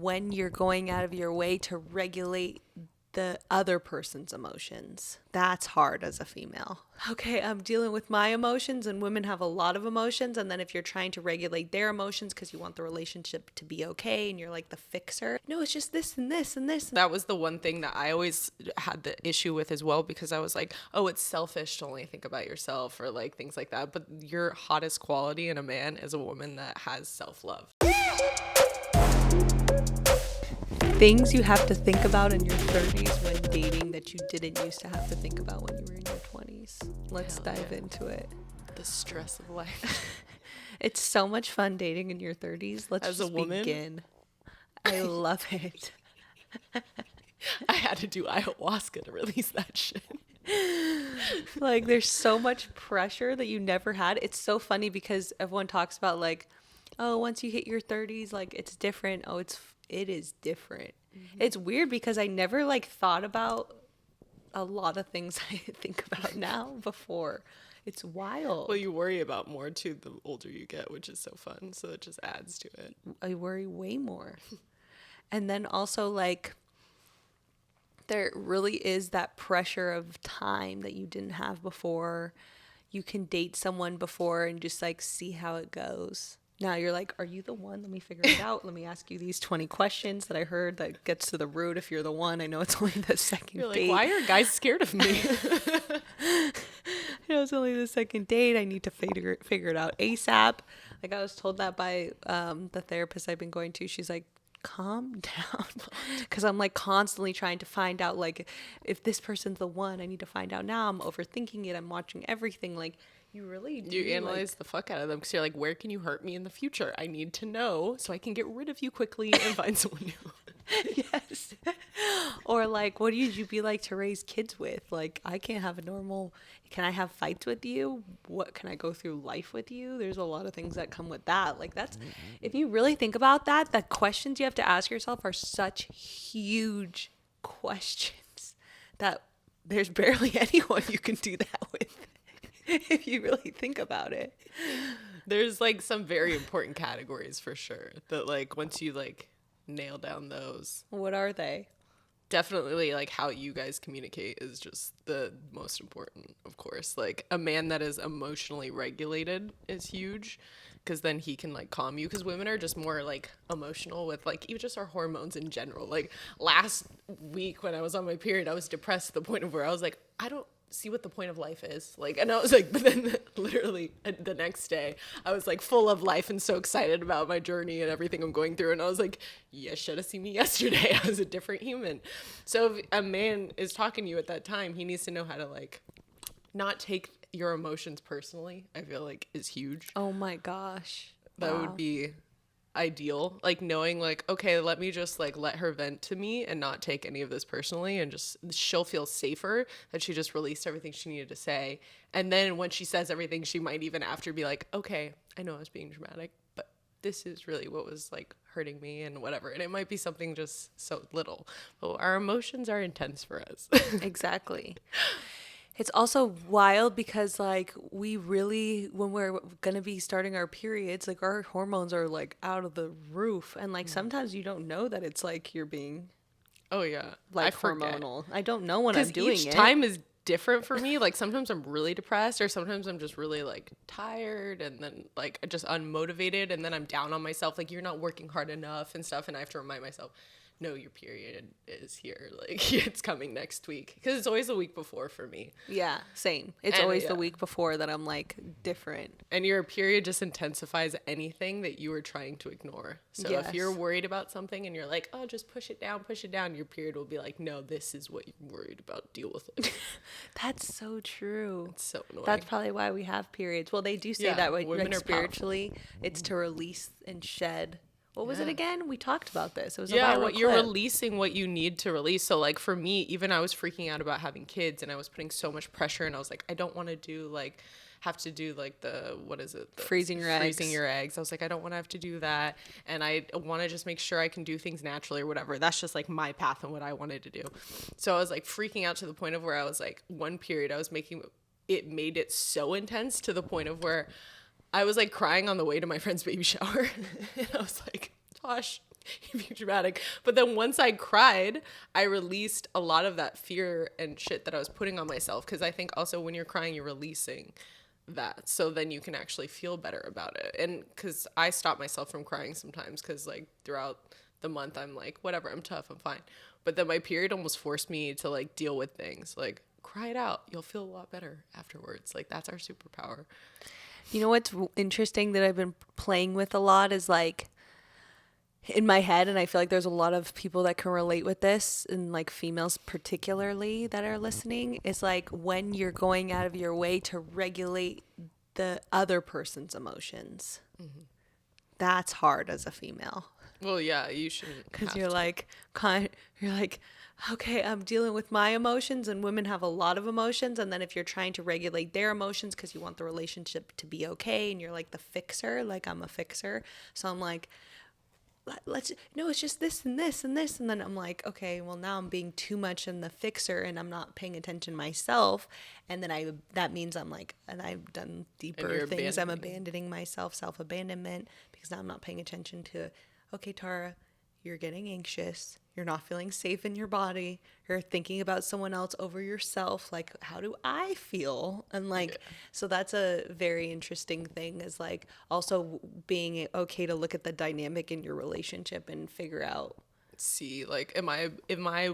when you're going out of your way to regulate the other person's emotions. That's hard as a female. Okay, I'm dealing with my emotions, and women have a lot of emotions. And then if you're trying to regulate their emotions because you want the relationship to be okay and you're like the fixer, no, it's just this and this and this. That was the one thing that I always had the issue with as well, because I was like, oh, it's selfish to only think about yourself or like things like that. But your hottest quality in a man is a woman that has self-love. Things you have to think about in your 30s when dating that you didn't used to have to think about when you were in your 20s. Let's dive into it. The stress of life. It's so much fun dating in your 30s. Let's As just a woman? begin. I love it. I had to do ayahuasca to release that shit. Like, there's so much pressure that you never had. It's so funny because everyone talks about like, oh, once you hit your 30s, like it's different. Oh, it is different. Mm-hmm. It's weird because I never like thought about a lot of things I think about now before. It's wild. Well, you worry about more too the older you get, which is so fun. So it just adds to it. I worry way more. And then also like there really is that pressure of time that you didn't have before. You can date someone before and just like see how it goes. Now you're like, are you the one? Let me figure it out. Let me ask you these 20 questions that I heard that gets to the root if you're the one. I know it's only the second You're like, date. why are guys scared of me? I know it's only the second date. I need to figure it out ASAP. Like I was told that by the therapist I've been going to. She's like, calm down. Because I'm like constantly trying to find out like if this person's the one. I need to find out now. I'm overthinking it. I'm watching everything. Like you really do. You analyze the fuck out of them because you're like, where can you hurt me in the future? I need to know so I can get rid of you quickly and find someone new. Yes. Or like, what would you be like to raise kids with? Like, I can't have a normal, can I have fights with you? What can I go through life with you? There's a lot of things that come with that. Like that's, if you really think about that, the questions you have to ask yourself are such huge questions that there's barely anyone you can do that with. If you really think about it. There's like some very important categories for sure that like once you like nail down those. What are they? Definitely like how you guys communicate is just the most important, of course. Like a man that is emotionally regulated is huge because then he can like calm you, because women are just more like emotional with like even just our hormones in general. Like last week when I was on my period, I was depressed to the point of where I was like, I don't see what the point of life is. Like, and I was like, but then literally the next day I was like full of life and so excited about my journey and everything I'm going through. And I was like, you should have seen me yesterday. I was a different human. So if a man is talking to you at that time, he needs to know how to like not take your emotions personally. I feel like is huge. Oh my gosh. That Wow. would be ideal, like knowing like, okay, let me just like let her vent to me and not take any of this personally, and just she'll feel safer that she just released everything she needed to say. And then when she says everything, she might even after be like, okay, I know I was being dramatic, but this is really what was like hurting me and whatever. And it might be something just so little, but our emotions are intense for us. Exactly. It's also wild because like we really, when we're gonna be starting our periods, like our hormones are like out of the roof, and like sometimes you don't know that it's like you're being Oh yeah, like I forget. hormonal. I don't know when I'm doing each it. time is different for me. Like sometimes I'm really depressed, or sometimes I'm just really like tired, and then like just unmotivated, and then I'm down on myself, like you're not working hard enough and stuff, and I have to remind myself, no, your period is here, like it's coming next week, because it's always the week before for me. Yeah, same. It's And, always yeah. the week before that I'm like different. And your period just intensifies anything that you were trying to ignore. So Yes. if you're worried about something and you're like, oh, just push it down, your period will be like, no, this is what you're worried about, deal with it. That's so true. It's so annoying. That's probably why we have periods. Well, they do say Yeah, that when women like, are powerful. spiritually, it's to release and shed. What was it Yeah. again? We talked about this. It was a Yeah, viral what you're clip. releasing what you need to release. So like for me, even I was freaking out about having kids, and I was putting so much pressure, and I was like, I don't want to do like have to do like the what is it? The Freezing your eggs. Freezing your eggs. I was like, I don't want to have to do that, and I want to just make sure I can do things naturally or whatever. That's just like my path and what I wanted to do. So I was like freaking out to the point of where I was like, one period I was making it made it so intense to the point of where I was like crying on the way to my friend's baby shower. And I was like, Tosh, be dramatic. But then once I cried, I released a lot of that fear and shit that I was putting on myself. Because I think also when you're crying, you're releasing that. So then you can actually feel better about it. And because I stop myself from crying sometimes because like throughout the month, I'm like, whatever, I'm tough, I'm fine. But then my period almost forced me to like deal with things. Like, cry it out. You'll feel a lot better afterwards. Like, that's our superpower. You know what's interesting that I've been playing with a lot is like in my head, and I feel like there's a lot of people that can relate with this, and like females particularly that are listening, is like when you're going out of your way to regulate the other person's emotions. Mm-hmm. That's hard as a female. Well, yeah, you shouldn't. Because you're like, okay, I'm dealing with my emotions, and women have a lot of emotions. And then if you're trying to regulate their emotions because you want the relationship to be okay, and you're like the fixer, like I'm a fixer. So I'm like, no, it's just this and this and this. And then I'm like, okay, well now I'm being too much in the fixer and I'm not paying attention myself. And then that means I'm like, and I've done deeper things. I'm abandoning myself, self-abandonment, because now I'm not paying attention to, okay, Tara, you're getting anxious. You're not feeling safe in your body. You're thinking about someone else over yourself. Like, how do I feel? And like, so that's a very interesting thing, is like also being okay to look at the dynamic in your relationship and figure out. See, like, am I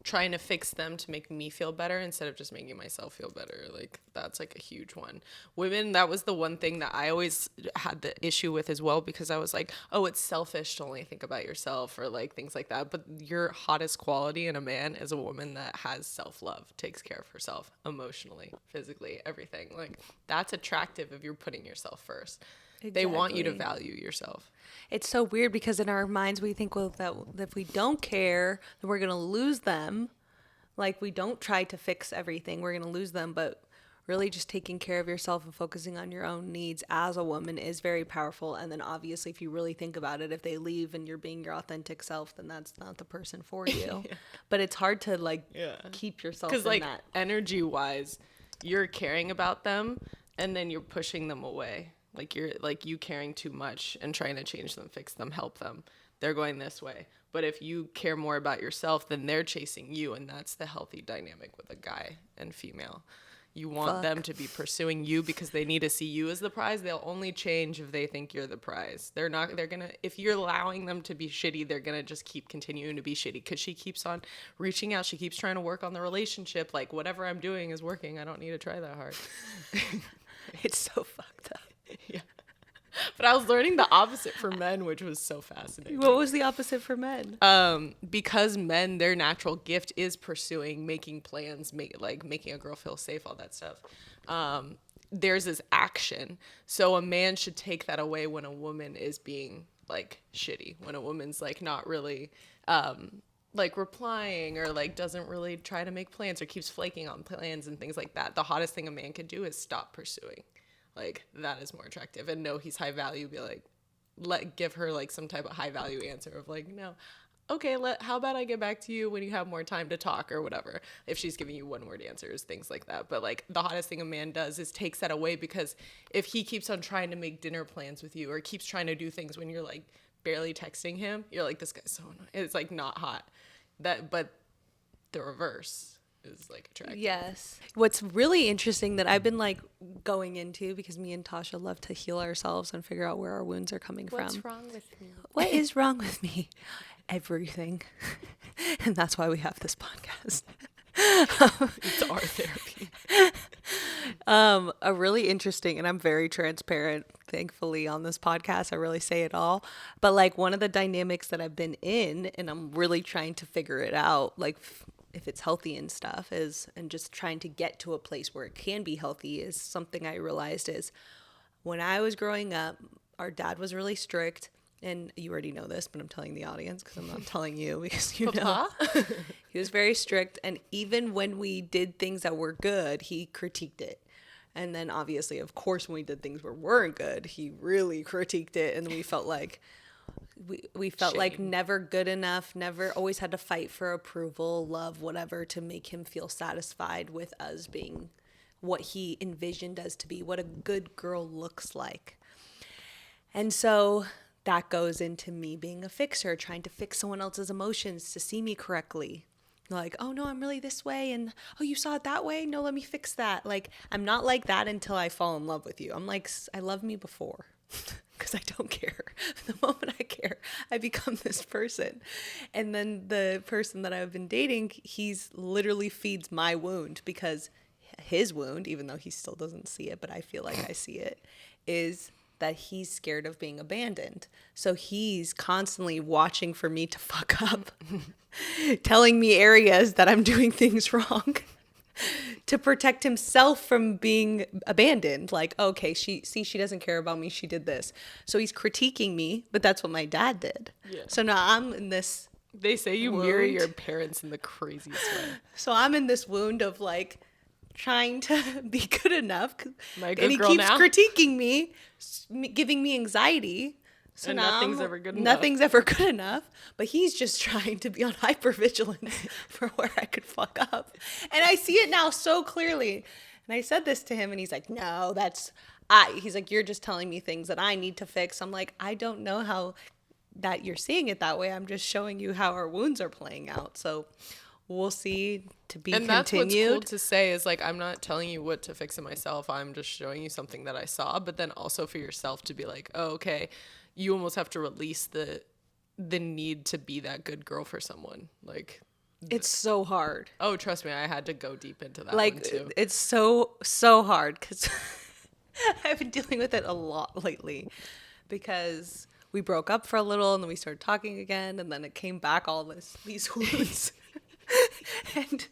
trying to fix them to make me feel better instead of just making myself feel better? Like, that's like a huge one. Women, that was the one thing that I always had the issue with as well, because I was like, oh, it's selfish to only think about yourself, or like things like that. But your hottest quality in a man is a woman that has self-love, takes care of herself emotionally, physically, everything. Like, that's attractive if you're putting yourself first. Exactly. They want you to value yourself. It's so weird because in our minds we think, well, that if we don't care, then we're going to lose them. Like, we don't try to fix everything, we're going to lose them. But really just taking care of yourself and focusing on your own needs as a woman is very powerful. And then obviously, if you really think about it, if they leave and you're being your authentic self, then that's not the person for you. Yeah. But it's hard to like keep yourself in like, that. Energy wise, you're caring about them and then you're pushing them away. Like, you're like, you caring too much and trying to change them, fix them, help them. They're going this way. But if you care more about yourself, then they're chasing you. And that's the healthy dynamic with a guy and female. You want them to be pursuing you because they need to see you as the prize. They'll only change if they think you're the prize. They're going to, if you're allowing them to be shitty, they're going to just keep continuing to be shitty because she keeps on reaching out. She keeps trying to work on the relationship. Like, whatever I'm doing is working. I don't need to try that hard. It's so fucked up. Yeah. But I was learning the opposite for men, which was so fascinating. What was the opposite for men? Because men, their natural gift is pursuing, making plans, making a girl feel safe, all that stuff. Theirs is action. So a man should take that away when a woman is being like shitty, when a woman's like not really like replying, or like doesn't really try to make plans, or keeps flaking on plans and things like that. The hottest thing a man could do is stop pursuing. Like, that is more attractive. And know he's high value, be like, give her like some type of high value answer of like, no, okay, how about I get back to you when you have more time to talk, or whatever, if she's giving you one word answers, things like that. But like, the hottest thing a man does is takes that away, because if he keeps on trying to make dinner plans with you, or keeps trying to do things when you're like barely texting him, you're like, this guy's so annoying. It's like not hot. But the reverse is like attractive. Yes. What's really interesting that I've been like going into, because me and Tasha love to heal ourselves and figure out where our wounds are coming from. What's wrong with me? What is wrong with me? Everything. And that's why we have this podcast. It's our therapy. A really interesting, and I'm very transparent, thankfully, on this podcast. I really say it all. But like, one of the dynamics that I've been in, and I'm really trying to figure it out, like if it's healthy and stuff, is, and just trying to get to a place where it can be healthy, is something I realized is when I was growing up, our dad was really strict. And you already know this, but I'm telling the audience because I'm not telling you, because you know. He was very strict. And even when we did things that were good, he critiqued it. And then obviously, of course, when we did things that weren't good, he really critiqued it. And we felt like we felt like never good enough, never, always had to fight for approval, love, whatever, to make him feel satisfied with us being what he envisioned us to be, what a good girl looks like. And so that goes into me being a fixer, trying to fix someone else's emotions to see me correctly. Like, oh no, I'm really this way. And oh, you saw it that way? No, let me fix that. Like, I'm not like that until I fall in love with you. I'm like, I love me before because I don't care. The moment I care, I become this person. And then the person that I've been dating, he's literally feeds my wound, because his wound, even though he still doesn't see it, but I feel like I see it, is that he's scared of being abandoned. So he's constantly watching for me to fuck up, telling me areas that I'm doing things wrong to protect himself from being abandoned. Like, okay, she doesn't care about me. She did this. So he's critiquing me, but that's what my dad did. Yeah. So now I'm in this They say you wound. mirror your parents in the craziest way. So I'm in this wound of like trying to be good enough, My good and he girl keeps now? critiquing me, giving me anxiety. So And now nothing's ever good enough. Nothing's ever good enough, but he's just trying to be on hypervigilance for where I could fuck up. And I see it now so clearly. And I said this to him, and he's like, no, he's like, you're just telling me things that I need to fix. I'm like, I don't know how that you're seeing it that way. I'm just showing you how our wounds are playing out. So we'll see, to be And continued. that's what's cool to say, is like, I'm not telling you what to fix in myself. I'm just showing you something that I saw. But then also for yourself to be like, oh, okay, you almost have to release the need to be that good girl for someone. Like, It's so hard. oh, trust me, I had to go deep into that Like, one too. it's so hard, because I've been dealing with it a lot lately, because we broke up for a little and then we started talking again, and then it came back, these wounds. And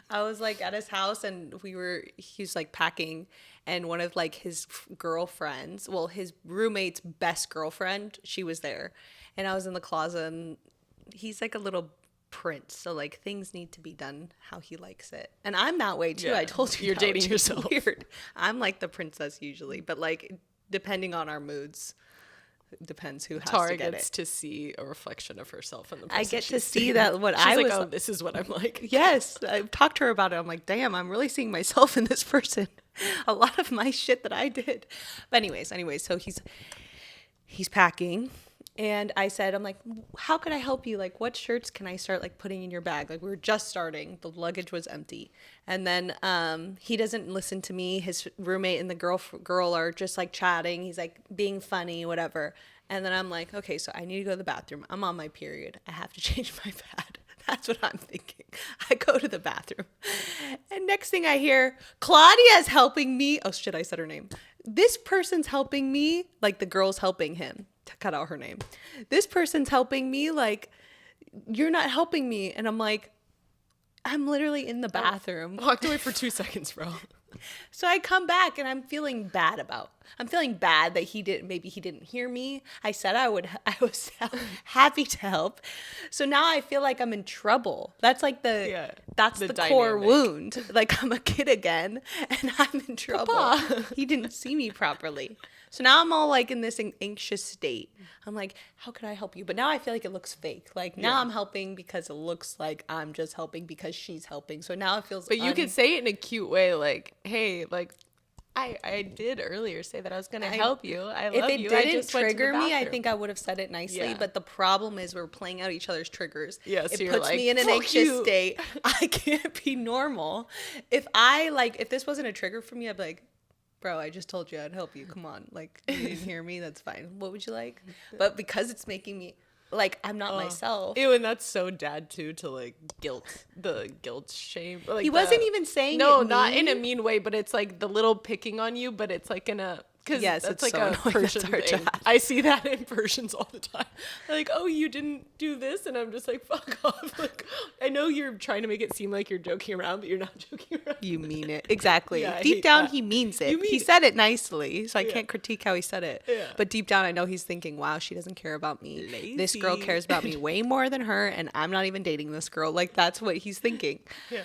I was like at his house, and he was like packing, and one of like his girlfriends, well, his roommate's best girlfriend, she was there, and I was in the closet, and he's like a little prince, so like things need to be done how he likes it, and I'm that way too. Yeah. I told you You're that, dating which is yourself. weird. I'm like the princess usually, but like depending on our moods, depends who has Tara to get gets it. to see a reflection of herself in the I person get to she's see dating. that what She's I like, was. oh, this is what I'm like. Yes, I've talked to her about it. I'm like, damn, I'm really seeing myself in this person. A lot of my shit that I did. But anyways, so he's packing, and I said, I'm like, how could I help you? Like, what shirts can I start like putting in your bag? Like, we were just starting. The luggage was empty. And then he doesn't listen to me. His roommate and the girl are just like chatting. He's like being funny, whatever. And then I'm like, okay, so I need to go to the bathroom. I'm on my period. I have to change my pad. That's what I'm thinking. I go to the bathroom. And next thing I hear, Claudia's helping me. Oh shit, I said her name. This person's helping me, like the girl's helping him. To cut out her name. This person's helping me, like, you're not helping me. And I'm like, I'm literally in the bathroom. Walked away for 2 seconds, bro. So I come back, and I'm feeling bad that maybe he didn't hear me. I said I was happy to help. So now I feel like I'm in trouble. That's like that's the core dynamic. wound. Like, I'm a kid again, and I'm in trouble. Papa. He didn't see me properly. So now I'm all like in this anxious state. I'm like, how can I help you? But now I feel like it looks fake. Like, now I'm helping because it looks like I'm just helping because she's helping. So now it feels. But you could say it in a cute way, like, hey, like, I did earlier say that I was gonna help you. I love you. If it I didn't just went to the trigger me, I bathroom." think I would have said it nicely. Yeah. But the problem is we're playing out each other's triggers. Yeah, so it you're puts like, me in an "Fuck anxious you." state. I can't be normal. If this wasn't a trigger for me, I'd be like, bro, I just told you I'd help you. Come on. Like, you didn't hear me. That's fine. What would you like? But because it's making me, like, I'm not myself. Ew, and that's so dad too, to like guilt shame. Like, He wasn't even saying no, it not in a mean. mean way, but it's like the little picking on you, but it's like in a. Because Yes, that's it's like so a annoying. Persian That's our thing. dad. I see that in Persians all the time. They're like, oh, you didn't do this, and I'm just like, fuck off. Like, I know you're trying to make it seem like you're joking around, but you're not joking around. You mean it. Exactly. Yeah, I Deep hate down, that. he means it. You mean He it. said it nicely, so I Yeah. can't critique how he said it. Yeah. But deep down, I know he's thinking, wow, she doesn't care about me. This girl Lazy. cares about me way more than her, and I'm not even dating this girl. Like, that's what he's thinking. Yeah.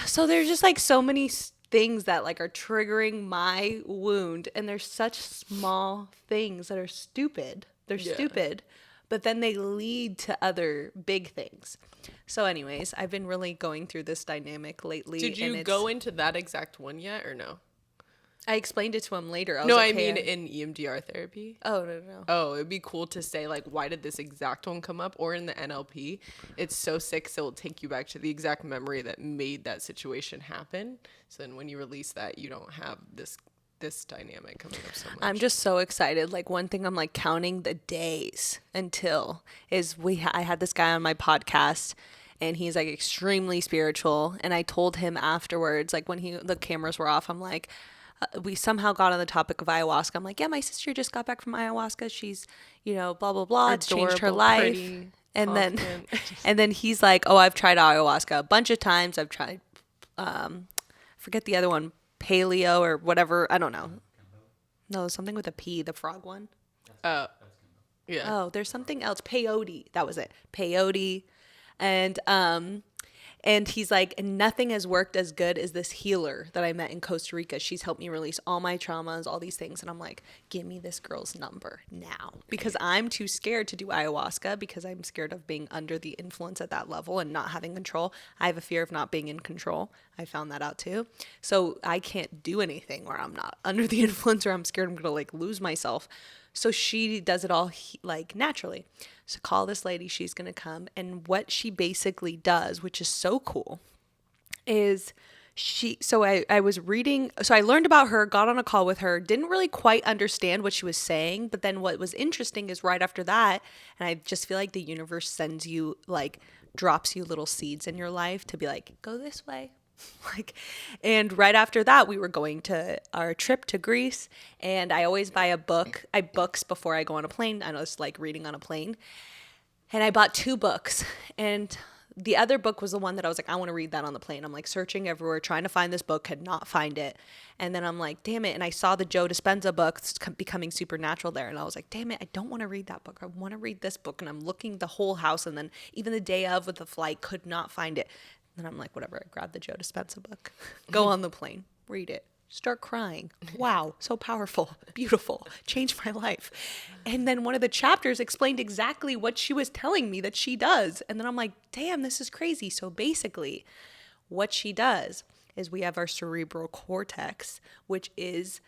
So there's just like so many things that like are triggering my wound, and they're such small things that are stupid. They're Yeah. stupid, but then they lead to other big things. So anyways, I've been really going through this dynamic lately. Did you and go into that exact one yet, or no? I explained it to him later. I was No, like, I mean hey, in EMDR therapy. oh, no. Oh, it'd be cool to say like, why did this exact one come up? Or in the NLP, it's so sick, so it'll take you back to the exact memory that made that situation happen. So then when you release that, you don't have this dynamic coming up so much. I'm just so excited. Like one thing I'm like counting the days until is I had this guy on my podcast and he's like extremely spiritual, and I told him afterwards, like when the cameras were off, I'm like, we somehow got on the topic of ayahuasca. I'm like, yeah, my sister just got back from ayahuasca. She's, blah blah blah. It's changed her Adorable, life. pretty, And then confident. and then he's like, oh, I've tried ayahuasca a bunch of times. I've tried forget the other one, paleo or whatever. I don't know. No, something with a P, the frog one. Yeah. Oh, there's something else. Peyote. That was it. Peyote. And he's like, nothing has worked as good as this healer that I met in Costa Rica. She's helped me release all my traumas, all these things. And I'm like, give me this girl's number now. Because I'm too scared to do ayahuasca because I'm scared of being under the influence at that level and not having control. I have a fear of not being in control. I found that out too. So I can't do anything where I'm not under the influence or I'm scared I'm going to like lose myself. So she does it all like naturally. So call this lady, she's going to come. And what she basically does, which is so cool, is I was reading, so I learned about her, got on a call with her, didn't really quite understand what she was saying. But then what was interesting is right after that, and I just feel like the universe sends you like, drops you little seeds in your life to be like, go this way. And right after that, we were going to our trip to Greece, and I always buy a book. I books before I go on a plane. I know it's like reading on a plane. And I bought 2 books, and the other book was the one that I was like, I want to read that on the plane. I'm like searching everywhere, trying to find this book, could not find it. And then I'm like, damn it. And I saw the Joe Dispenza book, Becoming Supernatural, there. And I was like, damn it, I don't want to read that book. I want to read this book. And I'm looking the whole house. And then even the day of with the flight, could not find it. And I'm like, whatever, I grabbed the Joe Dispenza book, go on the plane, read it, start crying. Wow, so powerful, beautiful, changed my life. And then one of the chapters explained exactly what she was telling me that she does. And then I'm like, damn, this is crazy. So basically, what she does is we have our cerebral cortex, which is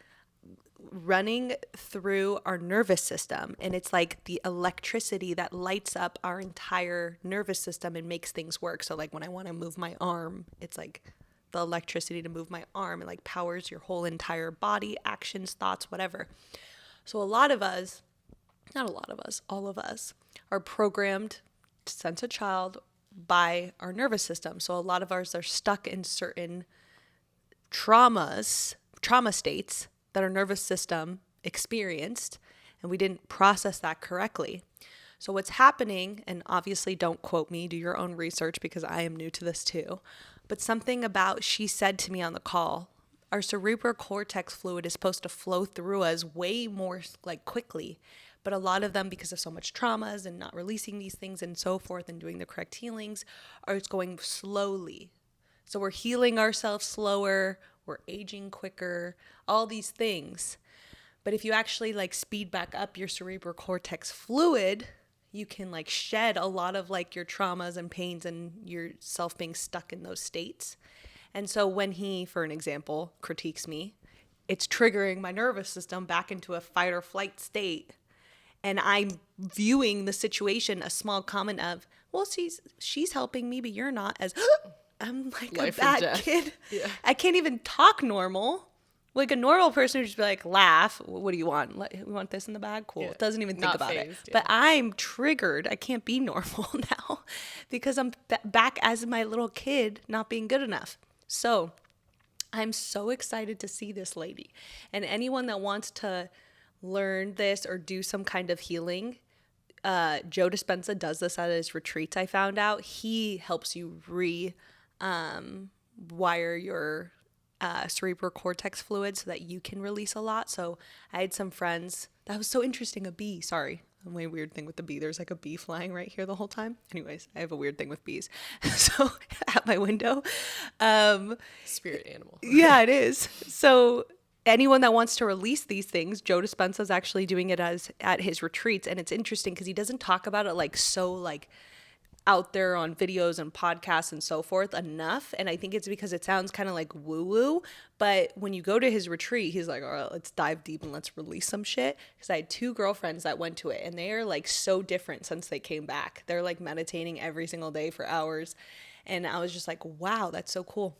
running through our nervous system, and it's like the electricity that lights up our entire nervous system and makes things work. So like when I want to move my arm, it's like the electricity to move my arm, and like powers your whole entire body, actions, thoughts, whatever. So a lot of us, not a lot of us, all of us are programmed since a child by our nervous system. So a lot of ours are stuck in certain trauma states that our nervous system experienced, and we didn't process that correctly. So what's happening, and obviously don't quote me, do your own research because I am new to this too, but something about, she said to me on the call, our cerebral cortex fluid is supposed to flow through us way more like quickly, but a lot of them, because of so much traumas and not releasing these things and so forth and doing the correct healings, are it's going slowly. So we're healing ourselves slower, we're aging quicker, all these things. But if you actually like speed back up your cerebral cortex fluid, you can like shed a lot of like your traumas and pains and yourself being stuck in those states. And so when he, for an example, critiques me, it's triggering my nervous system back into a fight or flight state. And I'm viewing the situation, a small comment of, well, she's helping me, but you're not, as I'm like Life a or bad death. kid. Yeah. I can't even talk normal. Like a normal person would just be like, laugh. What do you want? We want this in the bag? Cool. Yeah. Doesn't even think Not about it. fazed, yeah. But I'm triggered. I can't be normal now because I'm back as my little kid not being good enough. So I'm so excited to see this lady. And anyone that wants to learn this or do some kind of healing, Joe Dispenza does this at his retreats, I found out. He helps you wire your cerebral cortex fluid so that you can release a lot. So I had some friends, that was so interesting, a bee, sorry. My weird thing with the bee, there's like a bee flying right here the whole time. Anyways, I have a weird thing with bees. So at my window. Spirit animal. Yeah, it is. So anyone that wants to release these things, Joe Dispenza is actually doing it at his retreats. And it's interesting because he doesn't talk about it like so like out there on videos and podcasts and so forth enough. And I think it's because it sounds kind of like woo woo. But when you go to his retreat, he's like, all right, let's dive deep and let's release some shit. Because I had 2 girlfriends that went to it, and they are like so different since they came back. They're like meditating every single day for hours. And I was just like, wow, that's so cool.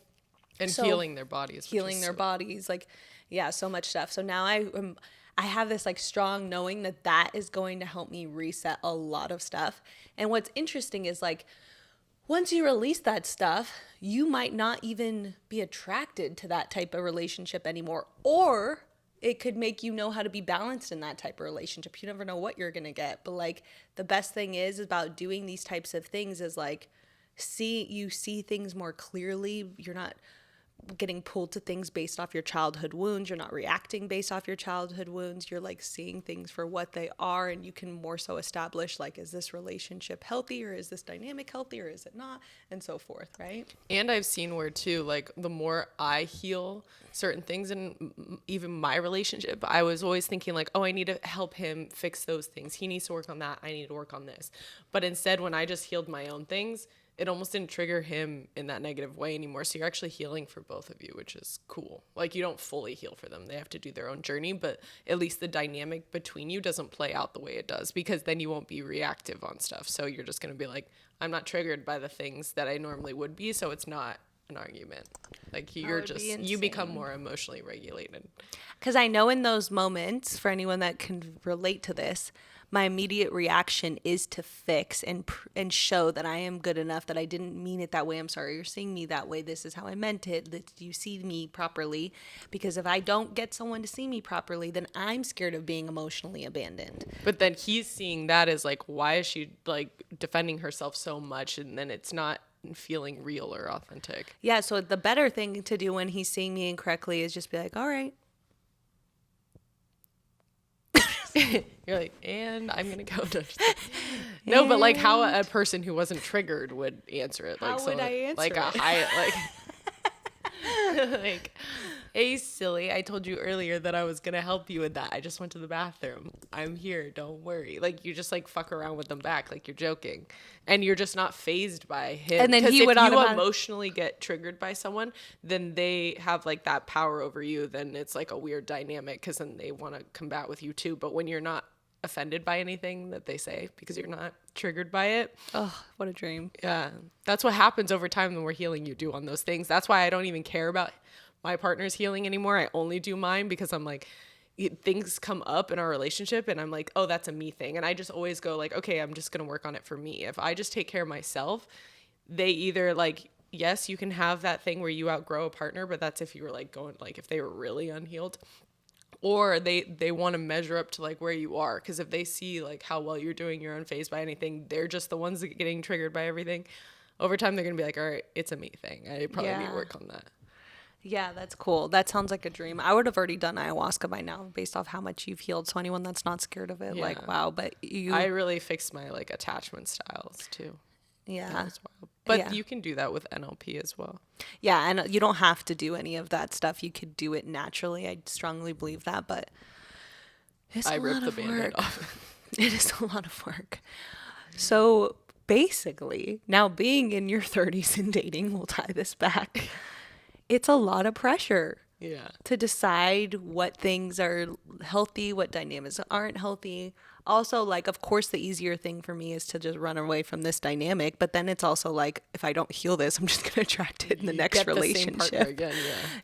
And so, healing their bodies. Healing their bodies. Like, yeah, so much stuff. So now I have this like strong knowing that that is going to help me reset a lot of stuff. And what's interesting is like, once you release that stuff, you might not even be attracted to that type of relationship anymore. Or it could make you know how to be balanced in that type of relationship. You never know what you're going to get. But like the best thing is about doing these types of things is like, you see things more clearly. You're not getting pulled to things based off your childhood wounds. You're not reacting based off your childhood wounds. You're like seeing things for what they are, and you can more so establish like, is this relationship healthy, or is this dynamic healthy, or is it not, and so forth, right? And I've seen where too, like the more I heal certain things in even my relationship, I was always thinking like, oh, I need to help him fix those things. He needs to work on that. I need to work on this. But instead, when I just healed my own things, it almost didn't trigger him in that negative way anymore. So you're actually healing for both of you, which is cool. Like, you don't fully heal for them. They have to do their own journey, but at least the dynamic between you doesn't play out the way it does, because then you won't be reactive on stuff. So you're just going to be like, I'm not triggered by the things that I normally would be. So it's not an argument. Like, you become more emotionally regulated. Because I know in those moments, for anyone that can relate to this, my immediate reaction is to fix and show that I am good enough, that I didn't mean it that way. I'm sorry you're seeing me that way. This is how I meant it. That you see me properly. Because if I don't get someone to see me properly, then I'm scared of being emotionally abandoned. But then he's seeing that as like, why is she like defending herself so much? And then it's not feeling real or authentic. Yeah, so the better thing to do when he's seeing me incorrectly is just be like, all right. You're like, and I'm gonna go. No, but like how a person who wasn't triggered would answer it. Like, how would I answer like it? A high, like, hey, silly, I told you earlier that I was gonna help you with that. I just went to the bathroom. I'm here. Don't worry. Like, you just like fuck around with them back, like you're joking, and you're just not fazed by him. And then he would if you emotionally get triggered by someone, then they have like that power over you. Then it's like a weird dynamic, because then they want to combat with you too. But when you're not offended by anything that they say, because you're not triggered by it. Oh, what a dream. Yeah. That's what happens over time when we're healing. You do on those things. That's why I don't even care about my partner's healing anymore. I only do mine, because I'm like, things come up in our relationship and I'm like, oh, that's a me thing. And I just always go like, okay, I'm just going to work on it for me. If I just take care of myself, they either like, yes, you can have that thing where you outgrow a partner, but that's if you were like going, like if they were really unhealed. Or they want to measure up to like where you are, because if they see like how well you're doing, you're unfazed by anything, they're just the ones that are getting triggered by everything. Over time, they're gonna be like, all right, it's a me thing. I probably need to work on that. Yeah, that's cool. That sounds like a dream. I would have already done ayahuasca by now, based off how much you've healed. So anyone that's not scared of it, like, wow. But I really fixed my like attachment styles too. Yeah. But you can do that with NLP as well. Yeah, and you don't have to do any of that stuff. You could do it naturally. I strongly believe that, but I ripped the Band-Aid off. It is a lot of work. So basically, now being in your 30s and dating, we'll tie this back. It's a lot of pressure. Yeah. To decide what things are healthy, what dynamics aren't healthy. Also, like, of course, the easier thing for me is to just run away from this dynamic. But then it's also like, if I don't heal this, I'm just going to attract it in the next relationship. The same partner again,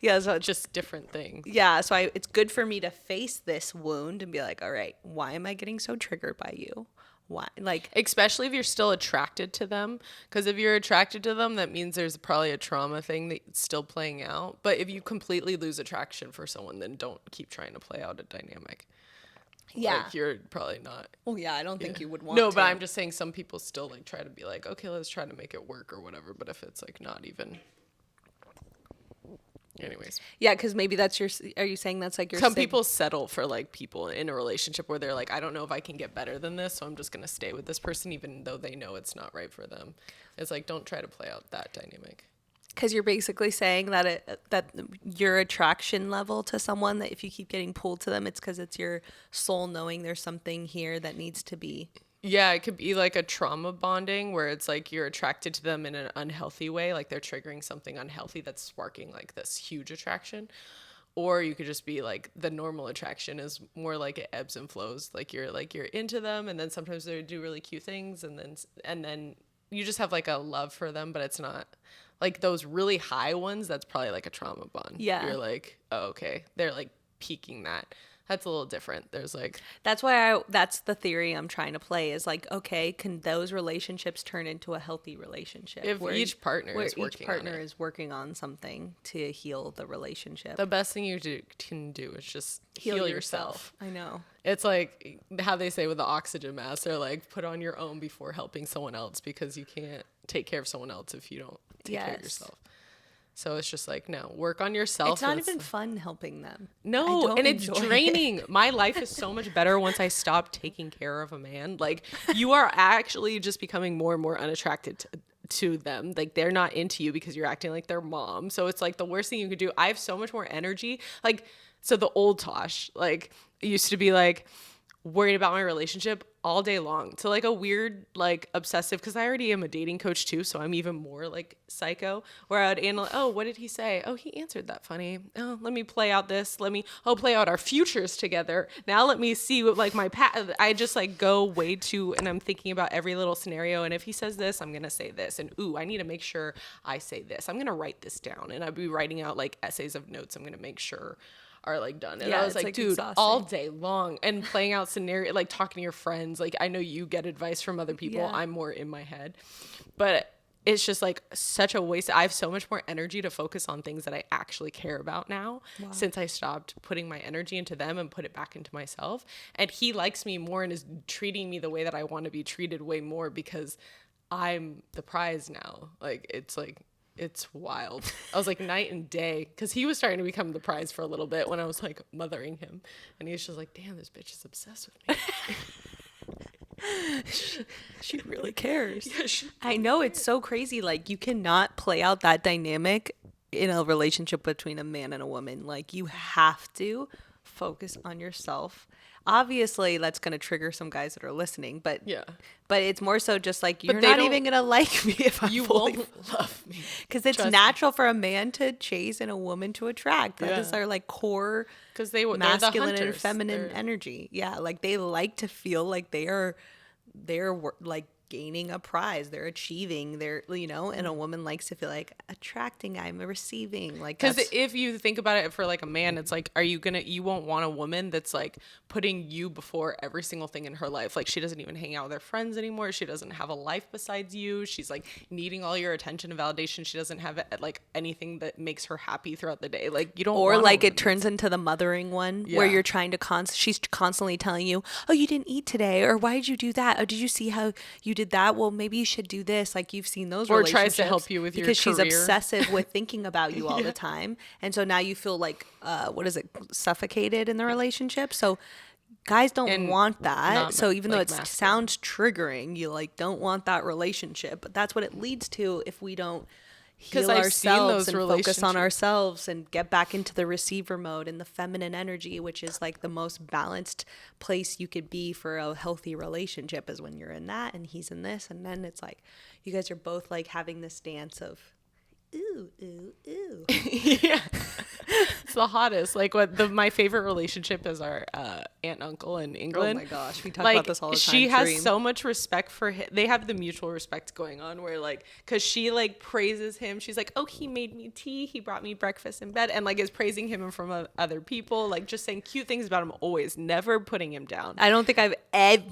yeah. So it's just different things. Yeah. So it's good for me to face this wound and be like, all right, why am I getting so triggered by you? Why? Like, especially if you're still attracted to them, because if you're attracted to them, that means there's probably a trauma thing that's still playing out. But if you completely lose attraction for someone, then don't keep trying to play out a dynamic. Yeah. Like, you're probably not. Well, yeah, I don't think you would want to. No, but I'm just saying some people still like try to be like, okay, let's try to make it work or whatever. But if it's like not even. Anyways. Yeah, because maybe that's are you saying that's like your... Some people settle for like people in a relationship where they're like, I don't know if I can get better than this, so I'm just going to stay with this person even though they know it's not right for them. It's like, don't try to play out that dynamic. Because you're basically saying that that your attraction level to someone, that if you keep getting pulled to them, it's because it's your soul knowing there's something here that needs to be Yeah, it could be like a trauma bonding where it's like you're attracted to them in an unhealthy way, like they're triggering something unhealthy that's sparking like this huge attraction. Or you could just be like the normal attraction is more like it ebbs and flows. Like you're into them and then sometimes they do really cute things and then you just have like a love for them, but it's not like those really high ones, that's probably like a trauma bond. Yeah. You're like, oh, okay. They're like peaking that. That's a little different. There's like That's the theory I'm trying to play is like, okay, can those relationships turn into a healthy relationship? if each partner where is each working partner on it. is working on something to heal the relationship. The best thing can do is just heal yourself. I know. It's like how they say with the oxygen mask, they're like, put on your own before helping someone else because you can't take care of someone else if you don't take care of yourself. So it's just like, no, work on yourself. It's not even fun helping them. No, and it's enjoy draining. it. My life is so much better once I stop taking care of a man. Like, you are actually just becoming more and more unattracted to them. Like, they're not into you because you're acting like their mom. So it's like the worst thing you could do. I have so much more energy. Like, so the old Tosh, like, used to be like worried about my relationship all day long to like a weird, like obsessive, because I already am a dating coach too. So I'm even more like psycho where I would analyze, oh, what did he say? Oh, he answered that funny. Oh, let me play out this. Play out our futures together. Now let me see what like my path. I just like go way too, and I'm thinking about every little scenario. And if he says this, I'm going to say this. And ooh, I need to make sure I say this. I'm going to write this down. And I'd be writing out like essays of notes. I'm going to make sure are like done. And I was like, dude, exhausting. all day long and playing out scenario, like talking to your friends. Like, I know you get advice from other people. Yeah. I'm more in my head, but it's just like such a waste. I have so much more energy to focus on things that I actually care about now since I stopped putting my energy into them and put it back into myself. And he likes me more and is treating me the way that I want to be treated way more because I'm the prize now. It's wild. I was like night and day because he was starting to become the prize for a little bit when I was like mothering him. And he's just like, damn, this bitch is obsessed with me. She really cares. Yeah, I know, it's so crazy. Like, you cannot play out that dynamic in a relationship between a man and a woman. Like, you have to focus on yourself. Obviously, that's going to trigger some guys that are listening, but yeah. But it's more so just like, you're they not don't- even going to like me if I'm You fully... won't love me. Because it's Trust me. natural for a man to chase and a woman to attract. That is Yeah. our like core Because they're the masculine and hunters. feminine They're- energy. Yeah, like they like to feel like they're like gaining a prize, they're achieving, and a woman likes to feel like attracting, I'm receiving, like, Because that's if you think about it for like a man, it's like, you won't want a woman that's like putting you before every single thing in her life. Like, she doesn't even hang out with her friends anymore. She doesn't have a life besides you. She's like needing all your attention and validation. She doesn't have like anything that makes her happy throughout the day. Like, you don't or want a like woman it turns into the mothering one where Yeah. you're trying to she's constantly telling you, oh, you didn't eat today, or why did you do that, oh, did you see how you did that, well, maybe you should do this. Like, you've seen those Or relationships tries to help you with your because she's career. obsessive with thinking about you all the time, and so now you feel like suffocated in the relationship. So guys don't And want that. not So even though like it masculine. sounds triggering, you like don't want that relationship, but that's what it leads to if we don't 'Cause heal I've seen ourselves those and focus on relationships. ourselves and get back into the receiver mode and the feminine energy, which is like the most balanced place you could be for a healthy relationship, is when you're in that and he's in this, and then it's like you guys are both like having this dance of ooh, ooh, ooh. Yeah. It's the hottest. Like, my favorite relationship is our aunt and uncle in England. Oh my gosh, we talk Like, about this all the time. she has Dream. so much respect for him. They have the mutual respect going on where, like, because she, like, praises him. She's like, oh, he made me tea. He brought me breakfast in bed. And, like, is praising him in front of other people. Like, just saying cute things about him always. Never putting him down. I don't think I've I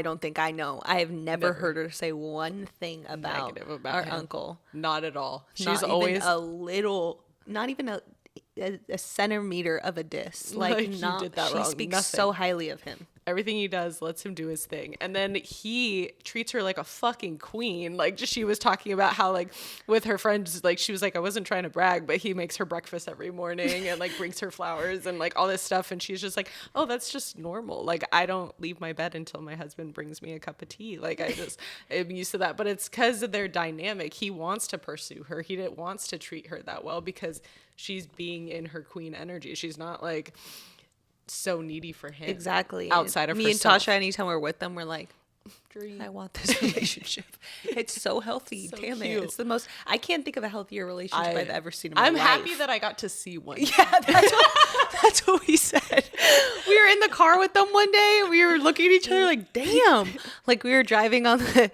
don't think I know. I have never heard her say one thing about, Negative about our him. uncle. Not at all. She's Not always... even a little, not even a centimeter of a diss. Like, Like, you not, did that she wrong. speaks Nothing. so highly of him. Everything he does lets him do his thing. And then he treats her like a fucking queen. Like, just she was talking about how, like, with her friends, like, she was like, I wasn't trying to brag, but he makes her breakfast every morning and, like, brings her flowers and, like, all this stuff. And she's just like, oh, that's just normal. Like, I don't leave my bed until my husband brings me a cup of tea. Like, I'm used to that. But it's because of their dynamic. He wants to pursue her. He wants to treat her that well because she's being in her queen energy. She's not, like... so needy for him Exactly. outside of me herself. and Tasha, anytime we're with them, we're like, dream. I want this relationship. It's so healthy. So Damn cute. it. It's the most, I can't think of a healthier relationship I've ever seen in my I'm life. happy that I got to see one. Yeah, that's what we said. We were in the car with them one day and we were looking at each other like, damn. Like we were driving on the,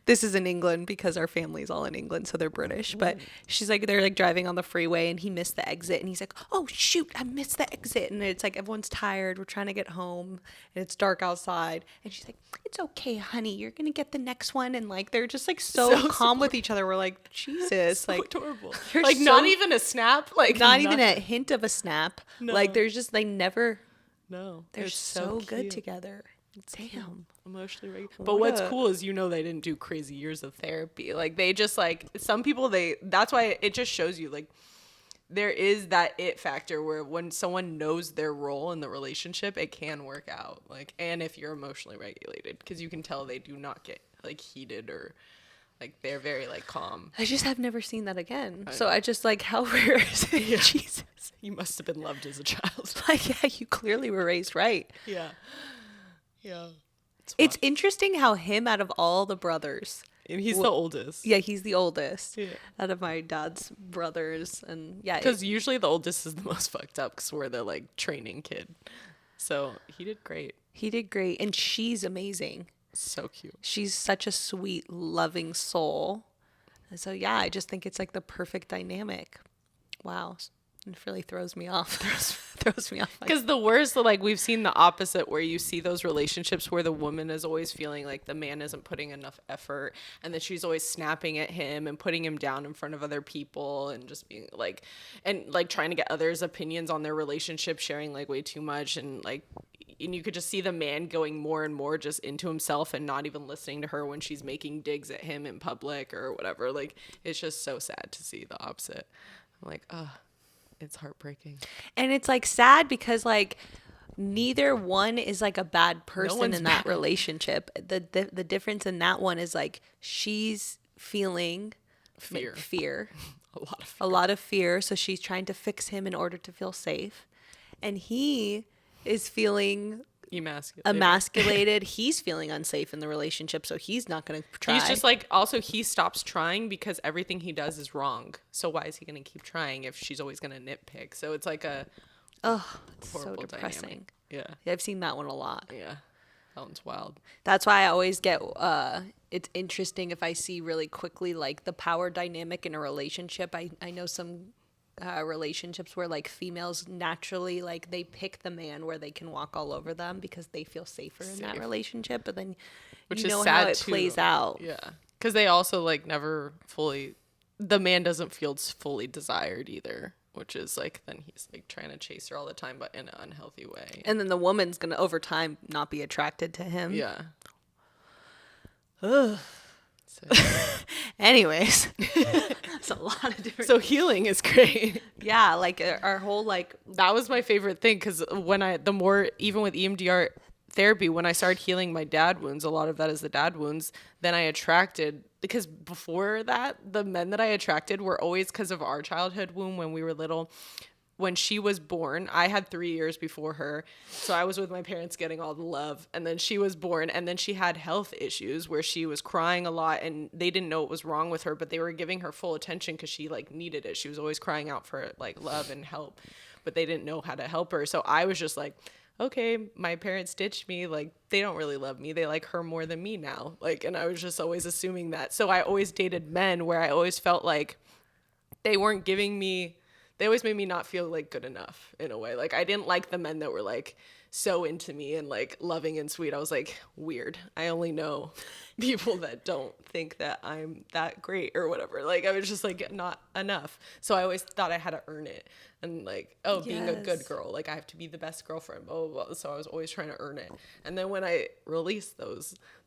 this is in England because our family's all in England, so they're British. But she's like, they're like driving on the freeway and he missed the exit and he's like, oh shoot, I missed the exit. And it's like, everyone's tired. We're trying to get home and it's dark outside. And she's like, it's okay, honey. You're going to get the next one. And like, they're just like so calm with each other. We're like, Jesus. So like adorable. they're Like so- not even a snap. Like not even a hint of a snap. No. Like there's just, they never, No. they're it's so good cute. together. Damn. Emotionally regular. But what's a- cool is they didn't do crazy years of therapy. Like they just like some people that's why it just shows you like there is that it factor where when someone knows their role in the relationship, it can work out. Like and if you're emotionally regulated, because you can tell they do not get like heated or like they're very like calm. I just have never seen that again. So I just like, how rare is it? Yeah. Jesus. You must have been loved as a child. Like, yeah, you clearly were raised right. Yeah. Yeah. It's interesting how him out of all the brothers, And he's the oldest. yeah, he's the oldest Yeah. out of my dad's brothers. And yeah, Because usually the oldest is the most fucked up because we're the like training kid. So he did great. he did great. And she's amazing. So cute. She's such a sweet, loving soul. And so, yeah, I just think it's like the perfect dynamic. Wow. It really throws me off. throws me off. Like, Because the worst, like we've seen the opposite where you see those relationships where the woman is always feeling like the man isn't putting enough effort and that she's always snapping at him and putting him down in front of other people and just being like, and like trying to get others' opinions on their relationship, sharing like way too much and like, and you could just see the man going more and more just into himself and not even listening to her when she's making digs at him in public or whatever. Like, it's just so sad to see the opposite. I'm like, it's heartbreaking. and it's like sad because like neither one is like a bad person one's in that bad. relationship. The difference in that one is like she's feeling Fear. like, fear. A lot of A lot of fear, so she's trying to fix him in order to feel safe. And he is feeling emasculated. He's feeling unsafe in the relationship, so he's not going to try. He's just like, also he stops trying because everything he does is wrong. So why is he going to keep trying if she's always going to nitpick? So it's like a it's so horrible depressing. dynamic. Yeah. Yeah, I've seen that one a lot. Yeah. That one's wild. That's why I always get it's interesting if I see really quickly like the power dynamic in a relationship. I know some relationships where like females naturally like they pick the man where they can walk all over them because they feel safer in that Safe. relationship, but then Which you is know sad how it too. plays out. Yeah. Because they also like never fully, the man doesn't feel fully desired either, which is like, then he's like trying to chase her all the time, but in an unhealthy way. And then the woman's gonna over time not be attracted to him. Yeah. Ugh. So, Anyways, it's a lot of different. so healing is great. Yeah, like our whole like That was my favorite thing because even with EMDR therapy, when I started healing my dad wounds, a lot of that is the dad wounds, then I attracted, because before that, the men that I attracted were always because of our childhood wound when we were little. When she was born, I had 3 years before her. So I was with my parents getting all the love. And then she was born. And then she had health issues where she was crying a lot. And they didn't know what was wrong with her. But they were giving her full attention because she like needed it. She was always crying out for like love and help. But they didn't know how to help her. So I was just like, okay, my parents ditched me. Like, they don't really love me. They like her more than me now. Like, and I was just always assuming that. So I always dated men where I always felt like they weren't giving me, they always made me not feel like good enough in a way. Like I didn't like the men that were like so into me and like loving and sweet. I was like, weird. I only know people that don't think that I'm that great or whatever. Like I was just like not enough. So I always thought I had to earn it. And like, oh, being a good Yes. girl, like I have to be the best girlfriend, blah, blah, blah. So I was always trying to earn it. And then when I released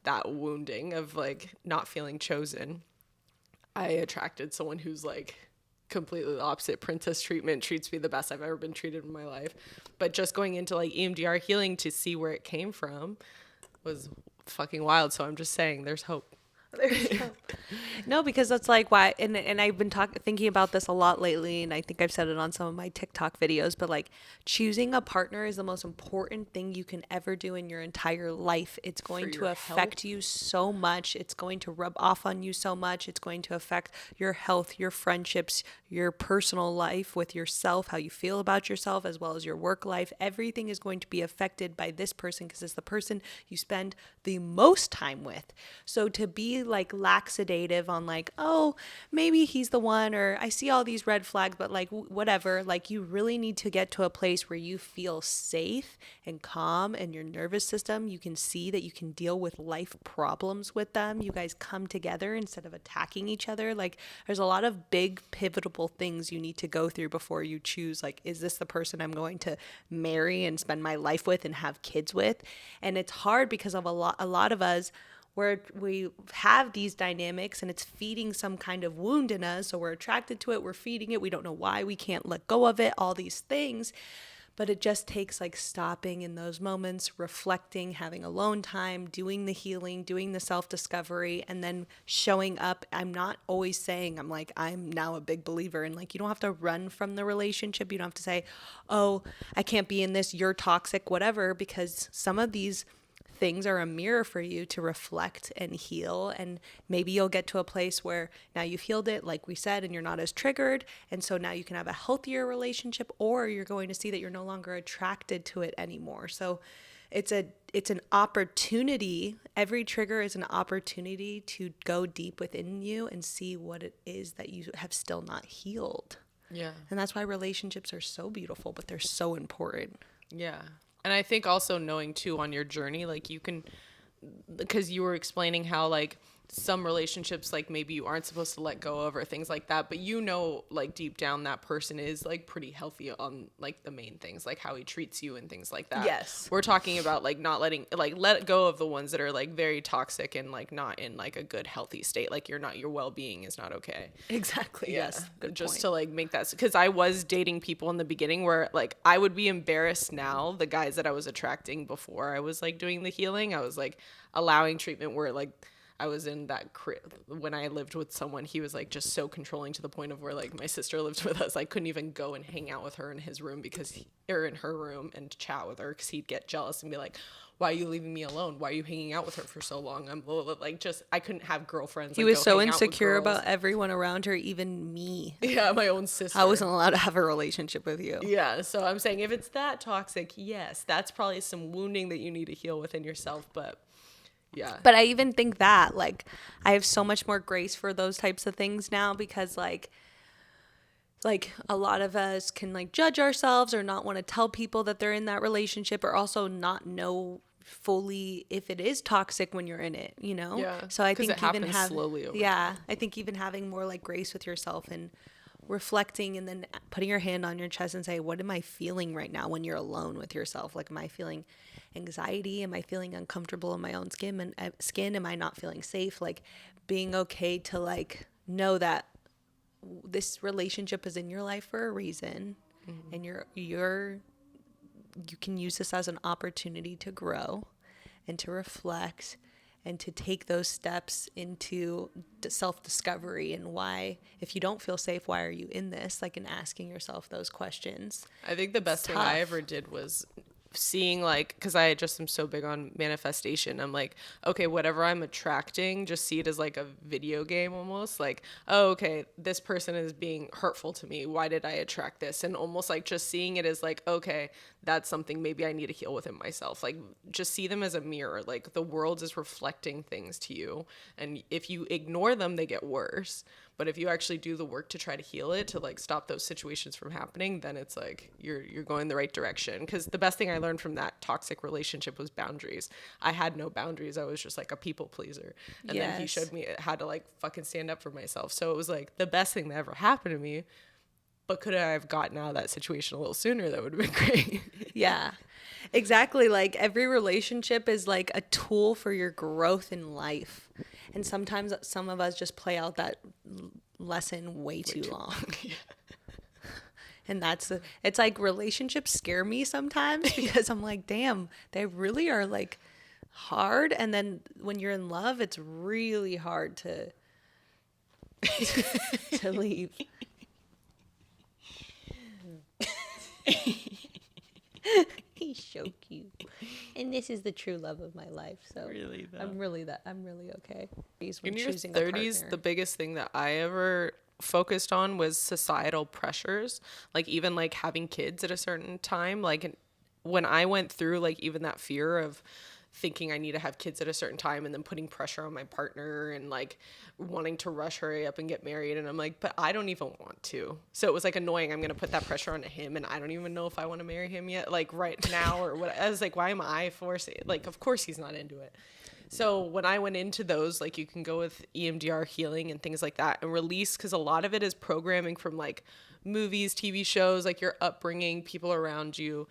that wounding of like not feeling chosen, I attracted someone who's like completely the opposite. Princess treatment, treats me the best I've ever been treated in my life. But just going into like EMDR healing to see where it came from was fucking wild. So I'm just saying there's hope. There's no. No, because that's like why, and I've been thinking about this a lot lately, and I think I've said it on some of my TikTok videos, but like choosing a partner is the most important thing you can ever do in your entire life. It's For going to your affect health. you so much. It's going to rub off on you so much. It's going to affect your health, your friendships, your personal life with yourself, how you feel about yourself, as well as your work life. Everything is going to be affected by this person because it's the person you spend the most time with. So to be like laxative on like, oh, maybe he's the one, or I see all these red flags, but like whatever, like you really need to get to a place where you feel safe and calm, and your nervous system, you can see that you can deal with life problems with them. You guys come together instead of attacking each other. Like there's a lot of big pivotal things you need to go through before you choose, like, is this the person I'm going to marry and spend my life with and have kids with? And it's hard because of a lot of us where we have these dynamics and it's feeding some kind of wound in us. So we're attracted to it, we're feeding it, we don't know why, we can't let go of it, all these things. But it just takes like stopping in those moments, reflecting, having alone time, doing the healing, doing the self-discovery, and then showing up. I'm not always saying, I'm now a big believer in like, you don't have to run from the relationship. You don't have to say, oh, I can't be in this, you're toxic, whatever, because some of these things are a mirror for you to reflect and heal. And maybe you'll get to a place where now you've healed it, like we said, and you're not as triggered. And so now you can have a healthier relationship, or you're going to see that you're no longer attracted to it anymore. So it's an opportunity. Every trigger is an opportunity to go deep within you and see what it is that you have still not healed. Yeah. And that's why relationships are so beautiful, but they're so important. Yeah. And I think also knowing too on your journey, like you can, because you were explaining how like some relationships like maybe you aren't supposed to let go of or things like that, but you know like deep down that person is like pretty healthy on like the main things, like how he treats you and things like that. Yes. We're talking about like not letting, like let go of the ones that are like very toxic and like not in like a good healthy state, like you're not, your well-being is not okay. Exactly. Yeah. Yes. Good Just point. to like make that, because I was dating people in the beginning where like I would be embarrassed now, the guys that I was attracting before I was like doing the healing, I was like allowing treatment where like I was in that when I lived with someone, he was like just so controlling to the point of where like my sister lived with us, I couldn't even go and hang out with her in his room or in her room and chat with her because he'd get jealous and be like, why are you leaving me alone? Why are you hanging out with her for so long? I'm like, just, I couldn't have girlfriends. He Like, was go so hang out with insecure girls. about everyone around her, even me. Yeah, my own sister. I wasn't allowed to have a relationship with you. Yeah, so I'm saying if it's that toxic, yes, that's probably some wounding that you need to heal within yourself, but yeah. But I even think that, like, I have so much more grace for those types of things now because, like a lot of us can like judge ourselves or not want to tell people that they're in that relationship, or also not know fully if it is toxic when you're in it, you know? Yeah, So I 'cause think it happens slowly over time. I think even having more like grace with yourself and reflecting and then putting your hand on your chest and say, what am I feeling right now when you're alone with yourself? Like, am I feeling anxiety? Am I feeling uncomfortable in my own skin? Am I not feeling safe? Like being okay to like know that this relationship is in your life for a reason, and you can use this as an opportunity to grow and to reflect and to take those steps into self-discovery. And why, if you don't feel safe, why are you in this? Like, in asking yourself those questions. I think the best thing I tough. ever did was seeing like, because I just am so big on manifestation, I'm like, okay, whatever I'm attracting, just see it as like a video game almost, like, oh, okay, this person is being hurtful to me, why did I attract this? And almost like just seeing it as like, okay, that's something maybe I need to heal within myself. Like, just see them as a mirror, like the world is reflecting things to you, and if you ignore them, they get worse. But if you actually do the work to try to heal it, to like stop those situations from happening, then it's like you're going the right direction. Because the best thing I learned from that toxic relationship was boundaries. I had no boundaries. I was just like a people pleaser. And then he Yes. showed me how to like fucking stand up for myself. So it was like the best thing that ever happened to me. But could I have gotten out of that situation a little sooner? That would have been great. Yeah, exactly. Like, every relationship is like a tool for your growth in life. And sometimes some of us just play out that lesson way too long. Yeah. And it's like relationships scare me sometimes because I'm like, damn, they really are like hard, and then when you're in love, it's really hard to to leave. He's so cute, and this is the true love of my life. So Really, though. I'm really okay. When In your choosing a 30s, partner. the biggest thing that I ever focused on was societal pressures, like even like having kids at a certain time. Like when I went through like even that fear of thinking I need to have kids at a certain time and then putting pressure on my partner and like wanting to rush hurry up and get married, and I'm like, but I don't even want to. So it was like annoying. I'm going to put that pressure onto him and I don't even know if I want to marry him yet, like right now or what. I was like, why am I forcing it? Like, of course he's not into it. So when I went into those, like you can go with EMDR healing and things like that and release, because a lot of it is programming from like movies, TV shows, like your upbringing, people around you.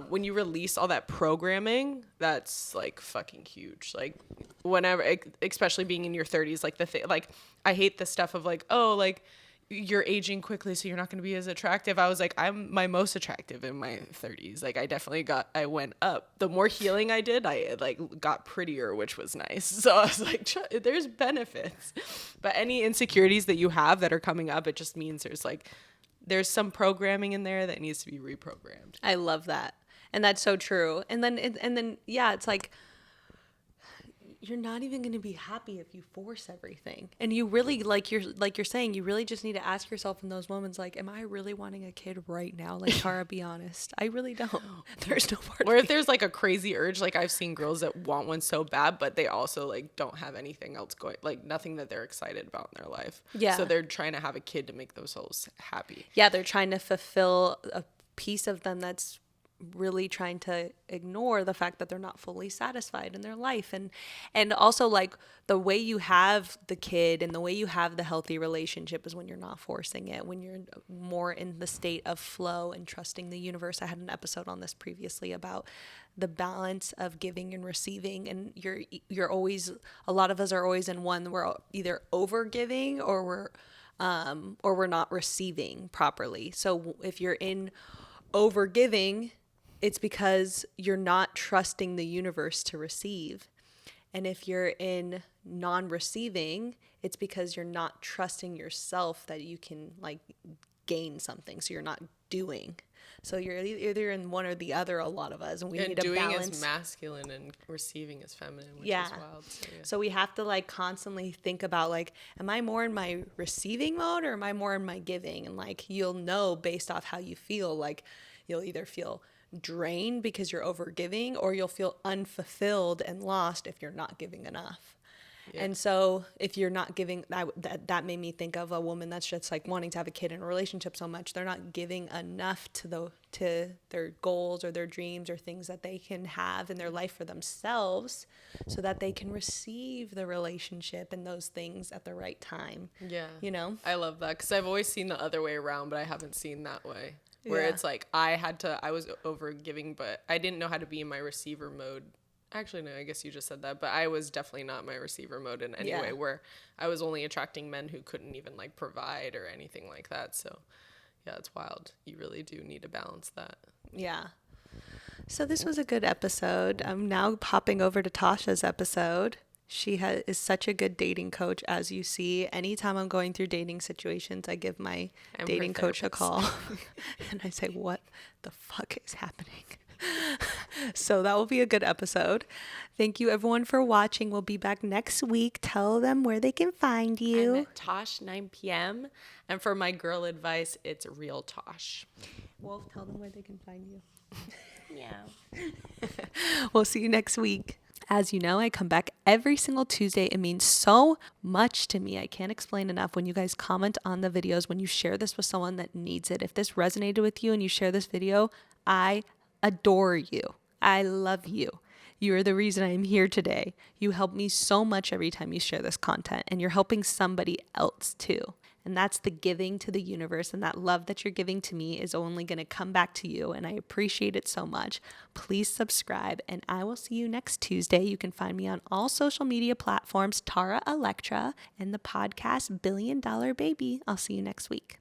When you release all that programming, that's like fucking huge. Like whenever, especially being in your 30s, like like I hate the stuff of like, oh, like you're aging quickly, so you're not going to be as attractive. I was like, I'm my most attractive in my 30s. Like I went up. The more healing I did, I like got prettier, which was nice. So I was like, there's benefits. But any insecurities that you have that are coming up, it just means there's some programming in there that needs to be reprogrammed. I love that. And that's so true. And then yeah, it's like you're not even going to be happy if you force everything. And you really like you're saying, you really just need to ask yourself in those moments, like, am I really wanting a kid right now? Like, Tara, be honest. I really don't. There's no part. Or if there's like a crazy urge, like I've seen girls that want one so bad, but they also like don't have anything else going, like nothing that they're excited about in their life. Yeah. So they're trying to have a kid to make themselves happy. Yeah, they're trying to fulfill a piece of them that's really trying to ignore the fact that they're not fully satisfied in their life. And also, like, the way you have the kid and the way you have the healthy relationship is when you're not forcing it, when you're more in the state of flow and trusting the universe. I had an episode on this previously about the balance of giving and receiving, and you're always, a lot of us are always in one, we're either over giving or we're not receiving properly. So if you're in over giving, it's because you're not trusting the universe to receive. And if you're in non-receiving, it's because you're not trusting yourself that you can like gain something. So you're not doing. So you're either in one or the other, a lot of us, and we need to balance. Doing is masculine and receiving is feminine, which Yeah. is wild. So we have to like constantly think about like, am I more in my receiving mode or am I more in my giving? And like, you'll know based off how you feel. Like, you'll either feel drained because you're over giving, or you'll feel unfulfilled and lost if you're not giving enough. Yeah. And so if you're not giving, that made me think of a woman that's just like wanting to have a kid in a relationship so much. They're not giving enough to their goals or their dreams or things that they can have in their life for themselves so that they can receive the relationship and those things at the right time. Yeah. You know? I love that because I've always seen the other way around, but I haven't seen that way. Where Yeah. it's like I was over giving, but I didn't know how to be in my receiver mode. Actually, no, I guess you just said that, but I was definitely not my receiver mode in any way, where I was only attracting men who couldn't even like provide or anything like that. So yeah, it's wild. You really do need to balance that. Yeah. So this was a good episode. I'm now popping over to Tasha's episode. She is such a good dating coach, as you see. Anytime I'm going through dating situations, I give my dating coach a call. And I say, what the fuck is happening? So that will be a good episode. Thank you, everyone, for watching. We'll be back next week. Tell them where they can find you. I'm at Tosh 9 p.m. And for my girl advice, it's Real Tosh. Wolf, tell them where they can find you. Yeah. We'll see you next week. As you know, I come back every single Tuesday. It means so much to me. I can't explain enough when you guys comment on the videos, when you share this with someone that needs it. If this resonated with you and you share this video, I adore you. I love you. You are the reason I'm here today. You help me so much every time you share this content, and you're helping somebody else too. And that's the giving to the universe, and that love that you're giving to me is only going to come back to you, and I appreciate it so much. Please subscribe, and I will see you next Tuesday. You can find me on all social media platforms, Tara Electra, and the podcast Billion Dollar Babie. I'll see you next week.